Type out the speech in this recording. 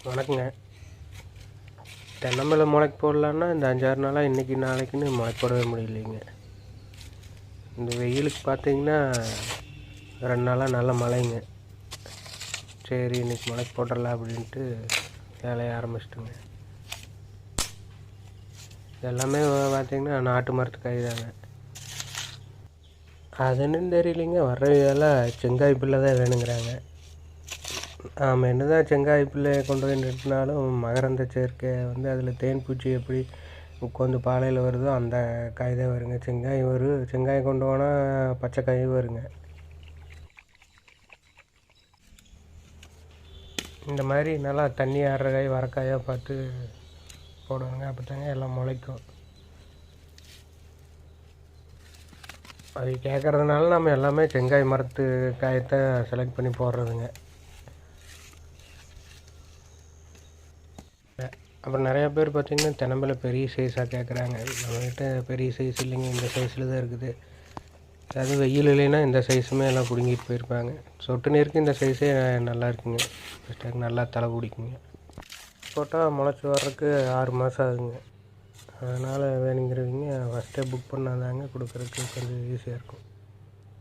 வணக்கங்க. தென்னம்பிள்ளை முளைக்கு போடலான்னா இந்த 5-6 நாளாக இன்றைக்கி நாளைக்குன்னு முளைக்கு போடவே முடியலைங்க. இந்த வெயிலுக்கு பார்த்தீங்கன்னா 2 நாளாக நல்ல மழைங்க. சரி இன்றைக்கி முளைக்கு போட்டுடலாம் அப்படின்ட்டு வேலையை ஆரம்பிச்சிட்டுங்க. எல்லாமே பார்த்திங்கன்னா நாட்டு மரத்து காய் தாங்க. அதுன்னு தெரியலிங்க, வர்ற இதெல்லாம் செங்காய் பிள்ளை தான் வேணுங்கிறாங்க. நாம் என்ன தான் செங்காய் பிள்ளையை கொண்டு போய் நிறுத்தினாலும் மகரந்த சேர்க்கை அதில் தேன் பூச்சி எப்படி உட்காந்து பாலையில் வருதோ அந்த காய் தான் வருங்க. செங்காய் கொண்டு போனால் பச்சை காய் வருங்க. இந்த மாதிரி நல்லா தண்ணி ஆடுற காய் வரக்காயாக பார்த்து போடுவாங்க, அப்போ தாங்க எல்லாம் முளைக்கும். அது கேட்குறதுனால நம்ம எல்லாமே செங்காய் மரத்து காயத்தை செலக்ட் பண்ணி போடுறதுங்க. அப்புறம் நிறையா பேர் பார்த்திங்கன்னா தென்னம்பிள்ளை பெரிய சைஸாக கேட்குறாங்க. நம்மக்கிட்ட பெரிய சைஸ் இல்லைங்க, இந்த சைஸில் தான் இருக்குது. அதாவது வெயில் இல்லைன்னா இந்த சைஸுமே எல்லாம் பிடுங்கிட்டு போயிருப்பாங்க. சொட்டு நீருக்கு இந்த சைஸே நல்லா இருக்குங்க, நல்லா தலை பிடிக்குங்க. போட்டால் முளைச்சி வர்றதுக்கு 6 மாதம் ஆகுங்க. அதனால் வேணுங்கிறவங்க ஃபஸ்ட்டே புக் பண்ணாதாங்க கொடுக்குறதுக்கு கொஞ்சம் ஈஸியாக இருக்கும்.